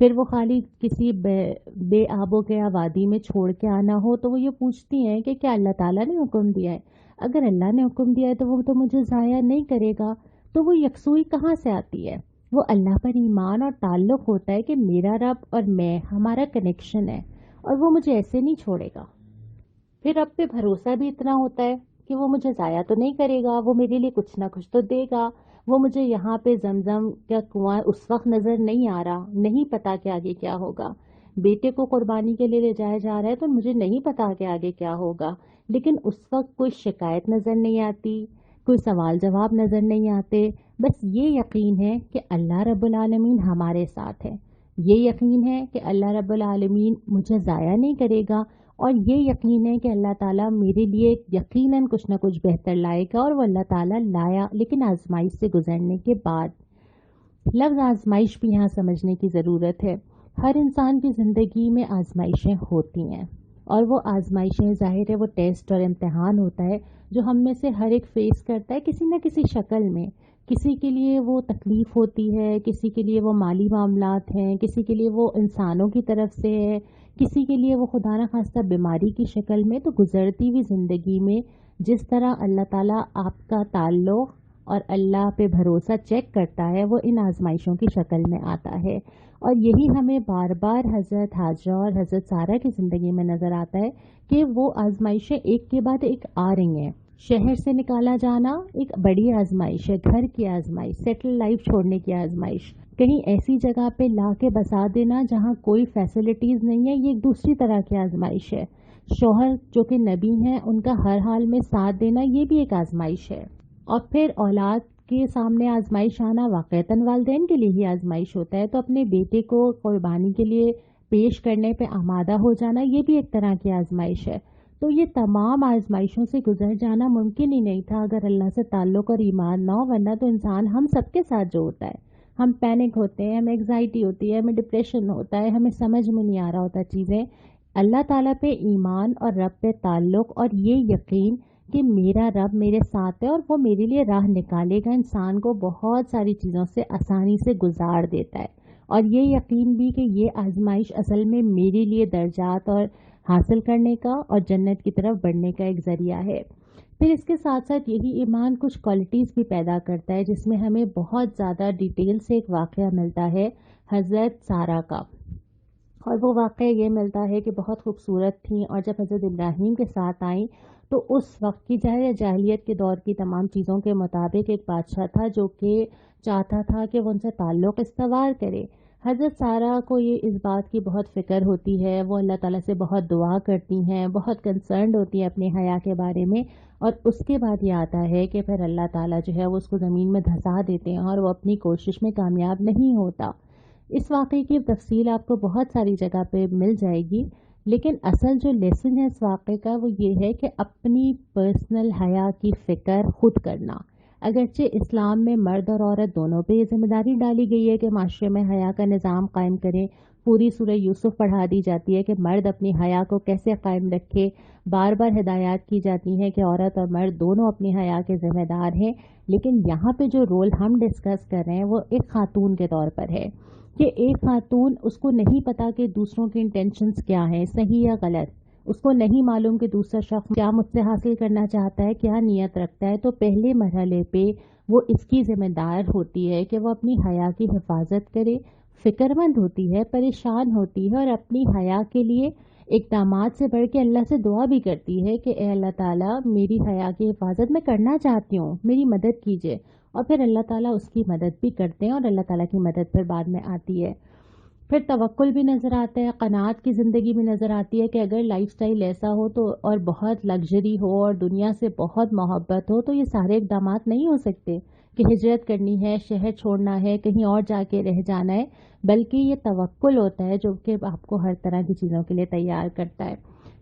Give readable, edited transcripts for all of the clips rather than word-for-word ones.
پھر وہ خالی کسی بے آب و گیا وادی میں چھوڑ کے آنا ہو تو وہ یہ پوچھتی ہیں کہ کیا اللہ تعالیٰ نے حکم دیا ہے؟ اگر اللہ نے حکم دیا ہے تو وہ تو مجھے ضائع نہیں کرے گا. تو وہ یکسوئی کہاں سے آتی ہے؟ وہ اللہ پر ایمان اور تعلق ہوتا ہے کہ میرا رب اور میں، ہمارا کنیکشن ہے اور وہ مجھے ایسے نہیں چھوڑے گا. پھر رب پہ بھروسہ بھی اتنا ہوتا ہے کہ وہ مجھے ضائع تو نہیں کرے گا، وہ میرے لیے کچھ نہ کچھ تو دے گا. وہ مجھے یہاں پہ زمزم کا کنواں اس وقت نظر نہیں آ رہا، نہیں پتا کہ آگے کیا ہوگا. بیٹے کو قربانی کے لیے لے جایا جا رہا ہے تو مجھے نہیں پتا کہ آگے کیا ہوگا، لیکن اس وقت کوئی شکایت نظر نہیں آتی، کوئی سوال جواب نظر نہیں آتے. بس یہ یقین ہے کہ اللہ رب العالمین ہمارے ساتھ ہے، یہ یقین ہے کہ اللہ رب العالمین مجھے ضائع نہیں کرے گا، اور یہ یقین ہے کہ اللہ تعالیٰ میرے لیے یقیناً کچھ نہ کچھ بہتر لائے گا، اور وہ اللہ تعالیٰ لایا لیکن آزمائش سے گزرنے کے بعد. لفظ آزمائش بھی یہاں سمجھنے کی ضرورت ہے. ہر انسان کی زندگی میں آزمائشیں ہوتی ہیں، اور وہ آزمائشیں ظاہر ہے وہ ٹیسٹ اور امتحان ہوتا ہے جو ہم میں سے ہر ایک فیس کرتا ہے کسی نہ کسی شکل میں. کسی کے لیے وہ تکلیف ہوتی ہے، کسی کے لیے وہ مالی معاملات ہیں، کسی کے لیے وہ انسانوں کی طرف سے ہے، کسی کے لیے وہ خدا نہ خواستہ بیماری کی شکل میں. تو گزرتی ہوئی زندگی میں جس طرح اللہ تعالیٰ آپ کا تعلق اور اللہ پہ بھروسہ چیک کرتا ہے، وہ ان آزمائشوں کی شکل میں آتا ہے. اور یہی ہمیں بار بار حضرت حاجرہ اور حضرت سارہ کی زندگی میں نظر آتا ہے کہ وہ آزمائشیں ایک کے بعد ایک آ رہی ہیں. شہر سے نکالا جانا ایک بڑی آزمائش ہے، گھر کی آزمائش، سیٹل لائف چھوڑنے کی آزمائش، کہیں ایسی جگہ پہ لا کے بسا دینا جہاں کوئی فیسلٹیز نہیں ہے، یہ ایک دوسری طرح کی آزمائش ہے. شوہر جو کہ نبی ہیں ان کا ہر حال میں ساتھ دینا، یہ بھی ایک آزمائش ہے. اور پھر اولاد کے سامنے آزمائش آنا واقعتاً والدین کے لیے ہی آزمائش ہوتا ہے، تو اپنے بیٹے کو قربانی کے لیے پیش کرنے پہ آمادہ ہو جانا، یہ بھی ایک طرح کی آزمائش ہے. تو یہ تمام آزمائشوں سے گزر جانا ممکن ہی نہیں تھا اگر اللہ سے تعلق اور ایمان نہ ہو، ورنہ تو انسان ہم سب کے ساتھ جو ہوتا ہے، ہم پینک ہوتے ہیں، ہمیں ایگزائٹی ہوتی ہے، ہمیں ڈپریشن ہوتا ہے، ہمیں سمجھ میں نہیں آ رہا ہوتا چیزیں. اللہ تعالیٰ پہ ایمان اور رب پہ تعلق اور یہ یقین کہ میرا رب میرے ساتھ ہے اور وہ میرے لیے راہ نکالے گا، انسان کو بہت ساری چیزوں سے آسانی سے گزار دیتا ہے. اور یہ یقین بھی کہ یہ آزمائش اصل میں میرے لیے درجات اور حاصل کرنے کا اور جنت کی طرف بڑھنے کا ایک ذریعہ ہے. پھر اس کے ساتھ ساتھ یہی ایمان کچھ کوالٹیز بھی پیدا کرتا ہے جس میں ہمیں بہت زیادہ ڈیٹیل سے ایک واقعہ ملتا ہے حضرت سارہ کا. اور وہ واقعہ یہ ملتا ہے کہ بہت خوبصورت تھیں، اور جب حضرت ابراہیم کے ساتھ آئیں تو اس وقت کی جاہلیت کے دور کی تمام چیزوں کے مطابق ایک بادشاہ تھا جو کہ چاہتا تھا کہ وہ ان سے تعلق استوار کرے. حضرت سارہ کو یہ اس بات کی بہت فکر ہوتی ہے، وہ اللہ تعالیٰ سے بہت دعا کرتی ہیں، بہت کنسرنڈ ہوتی ہیں اپنے حیا کے بارے میں. اور اس کے بعد یہ آتا ہے کہ پھر اللہ تعالیٰ جو ہے وہ اس کو زمین میں دھسا دیتے ہیں اور وہ اپنی کوشش میں کامیاب نہیں ہوتا. اس واقعے کی تفصیل آپ کو بہت ساری جگہ پہ مل جائے گی، لیکن اصل جو لیسن ہے اس واقعے کا وہ یہ ہے کہ اپنی پرسنل حیا کی فکر خود کرنا. اگرچہ اسلام میں مرد اور عورت دونوں پہ یہ ذمہ داری ڈالی گئی ہے کہ معاشرے میں حیا کا نظام قائم کریں، پوری سورہ یوسف پڑھا دی جاتی ہے کہ مرد اپنی حیا کو کیسے قائم رکھے، بار بار ہدایات کی جاتی ہیں کہ عورت اور مرد دونوں اپنی حیا کے ذمہ دار ہیں. لیکن یہاں پہ جو رول ہم ڈسکس کر رہے ہیں وہ ایک خاتون کے طور پر ہے کہ ایک خاتون، اس کو نہیں پتا کہ دوسروں کی انٹینشنز کیا ہیں، صحیح یا غلط، اس کو نہیں معلوم کہ دوسرا شخص کیا مجھ سے حاصل کرنا چاہتا ہے، کیا نیت رکھتا ہے. تو پہلے مرحلے پہ وہ اس کی ذمہ دار ہوتی ہے کہ وہ اپنی حیا کی حفاظت کرے، فکر مند ہوتی ہے، پریشان ہوتی ہے، اور اپنی حیا کے لیے اقدامات سے بڑھ کے اللہ سے دعا بھی کرتی ہے کہ اے اللہ تعالیٰ میری حیا کی حفاظت میں کرنا چاہتی ہوں، میری مدد کیجیے. اور پھر اللہ تعالیٰ اس کی مدد بھی کرتے ہیں، اور اللہ تعالیٰ کی مدد پھر بعد میں آتی ہے. پھر توکل بھی نظر آتا ہے، قناعت کی زندگی بھی نظر آتی ہے کہ اگر لائف سٹائل ایسا ہو تو اور بہت لگژری ہو اور دنیا سے بہت محبت ہو تو یہ سارے اقدامات نہیں ہو سکتے کہ ہجرت کرنی ہے، شہر چھوڑنا ہے، کہیں اور جا کے رہ جانا ہے، بلکہ یہ توکل ہوتا ہے جو کہ آپ کو ہر طرح کی چیزوں کے لیے تیار کرتا ہے.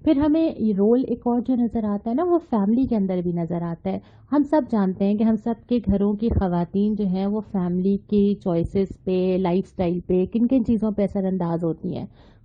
پھر ہمیں یہ رول ایک اور جو نظر آتا ہے نا وہ فیملی کے اندر بھی نظر آتا ہے. ہم سب جانتے ہیں کہ ہم سب کے گھروں کی خواتین جو ہیں وہ فیملی کی چوائسز پہ، لائف سٹائل پہ، کن کن چیزوں پہ اثر انداز ہوتی ہیں.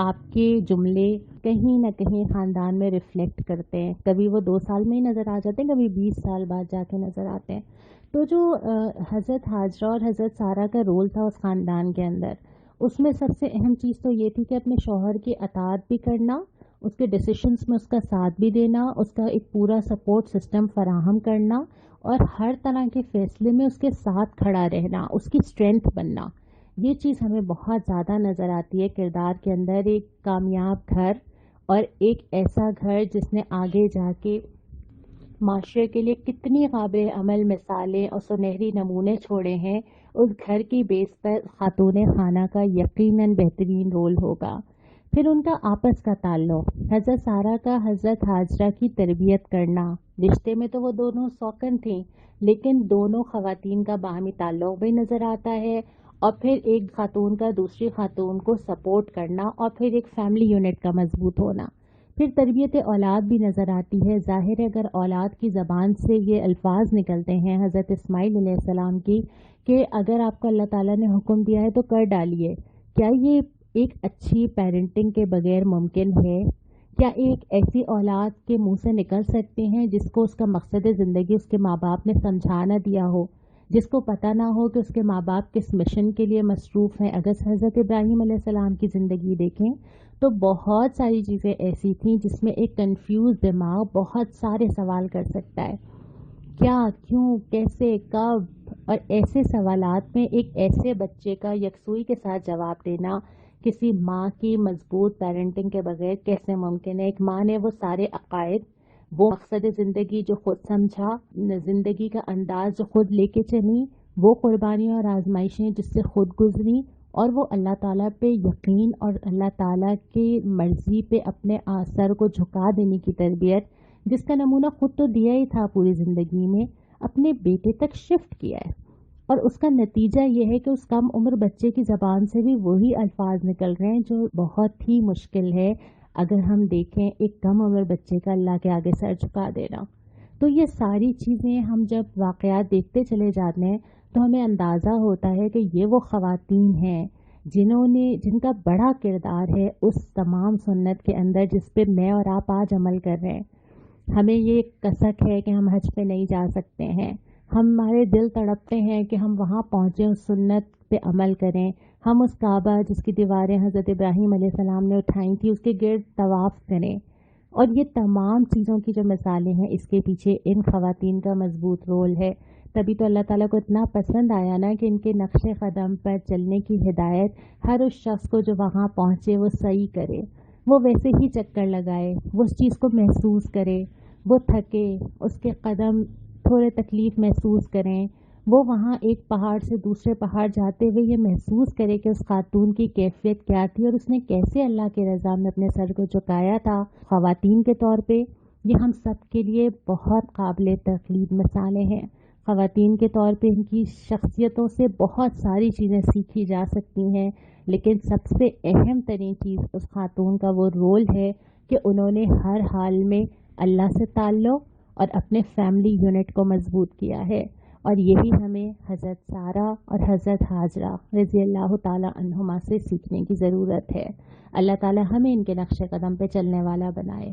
آپ کے جملے کہیں نہ کہیں خاندان میں ریفلیکٹ کرتے ہیں. کبھی وہ 2 سال میں ہی نظر آ جاتے ہیں, کبھی 20 سال بعد جا کے نظر آتے ہیں. تو جو حضرت حاجرہ اور حضرت سارہ کا رول تھا اس خاندان کے اندر, اس میں سب سے اہم چیز تو یہ تھی کہ اپنے شوہر کی اطاعت بھی کرنا, اس کے ڈیسیشنز میں اس کا ساتھ بھی دینا, اس کا ایک پورا سپورٹ سسٹم فراہم کرنا, اور ہر طرح کے فیصلے میں اس کے ساتھ کھڑا رہنا, اس کی اسٹرینتھ بننا. یہ چیز ہمیں بہت زیادہ نظر آتی ہے کردار کے اندر. ایک کامیاب گھر اور ایک ایسا گھر جس نے آگے جا کے معاشرے کے لیے کتنی قابل عمل مثالیں اور سنہری نمونے چھوڑے ہیں, اس گھر کی بیس پر خاتون خانہ کا یقیناً بہترین رول ہوگا. پھر ان کا آپس کا تعلق, حضرت سارہ کا حضرت حاجرہ کی تربیت کرنا. رشتے میں تو وہ دونوں سوکن تھیں, لیکن دونوں خواتین کا باہمی تعلق بھی نظر آتا ہے, اور پھر ایک خاتون کا دوسری خاتون کو سپورٹ کرنا, اور پھر ایک فیملی یونٹ کا مضبوط ہونا. پھر تربیت اولاد بھی نظر آتی ہے. ظاہر ہے اگر اولاد کی زبان سے یہ الفاظ نکلتے ہیں حضرت اسماعیل علیہ السلام کی کہ اگر آپ کو اللہ تعالیٰ نے حکم دیا ہے تو کر ڈالیے, کیا یہ ایک اچھی پیرنٹنگ کے بغیر ممکن ہے؟ کیا ایک ایسی اولاد کے منہ سے نکل سکتے ہیں جس کو اس کا مقصد زندگی اس کے ماں باپ نے سمجھا نہ دیا ہو, جس کو پتہ نہ ہو کہ اس کے ماں باپ کس مشن کے لیے مصروف ہیں؟ اگر حضرت ابراہیم علیہ السلام کی زندگی دیکھیں تو بہت ساری چیزیں ایسی تھیں جس میں ایک کنفیوز دماغ بہت سارے سوال کر سکتا ہے. کیا, کیوں, کیسے, کب, اور ایسے سوالات میں ایک ایسے بچے کا یکسوئی کے ساتھ جواب دینا کسی ماں کی مضبوط پیرنٹنگ کے بغیر کیسے ممکن ہے؟ ایک ماں نے وہ سارے عقائد, وہ مقصد زندگی جو خود سمجھا, زندگی کا انداز جو خود لے کے چلی, وہ قربانیاں اور آزمائشیں جس سے خود گزری, اور وہ اللہ تعالیٰ پہ یقین اور اللہ تعالیٰ کی مرضی پہ اپنے سر کو جھکا دینے کی تربیت, جس کا نمونہ خود تو دیا ہی تھا پوری زندگی میں, اپنے بیٹے تک شفٹ کیا ہے. اور اس کا نتیجہ یہ ہے کہ اس کم عمر بچے کی زبان سے بھی وہی الفاظ نکل رہے ہیں جو بہت ہی مشکل ہے اگر ہم دیکھیں ایک کم عمر بچے کا اللہ کے آگے سر جھکا دینا. تو یہ ساری چیزیں ہم جب واقعات دیکھتے چلے جاتے ہیں تو ہمیں اندازہ ہوتا ہے کہ یہ وہ خواتین ہیں جن کا بڑا کردار ہے اس تمام سنت کے اندر جس پہ میں اور آپ آج عمل کر رہے ہیں. ہمیں یہ کسک ہے کہ ہم حج پہ نہیں جا سکتے ہیں, ہمارے دل تڑپتے ہیں کہ ہم وہاں پہنچیں, اس سنت پہ عمل کریں, ہم اس کعبہ جس کی دیواریں حضرت ابراہیم علیہ السلام نے اٹھائی تھی اس کے گرد طواف کریں. اور یہ تمام چیزوں کی جو مثالیں ہیں اس کے پیچھے ان خواتین کا مضبوط رول ہے. تبھی تو اللہ تعالیٰ کو اتنا پسند آیا نا کہ ان کے نقش قدم پر چلنے کی ہدایت ہر اس شخص کو جو وہاں پہنچے وہ صحیح کرے, وہ ویسے ہی چکر لگائے, وہ اس چیز کو محسوس کرے, وہ تھکے, اس کے قدم تھوڑے تکلیف محسوس کریں, وہ وہاں ایک پہاڑ سے دوسرے پہاڑ جاتے ہوئے یہ محسوس کرے کہ اس خاتون کی کیفیت کیا تھی اور اس نے کیسے اللہ کے رضا میں اپنے سر کو جھکایا تھا خواتین کے طور پہ. یہ ہم سب کے لیے بہت قابل تقلید مثالیں ہیں. خواتین کے طور پہ ان کی شخصیتوں سے بہت ساری چیزیں سیکھی جا سکتی ہیں, لیکن سب سے اہم ترین چیز اس خاتون کا وہ رول ہے کہ انہوں نے ہر حال میں اللہ سے تعلق اور اپنے فیملی یونٹ کو مضبوط کیا ہے. اور یہی ہمیں حضرت سارہ اور حضرت حاجرہ رضی اللہ تعالی عنہما سے سیکھنے کی ضرورت ہے. اللہ تعالی ہمیں ان کے نقش قدم پہ چلنے والا بنائے.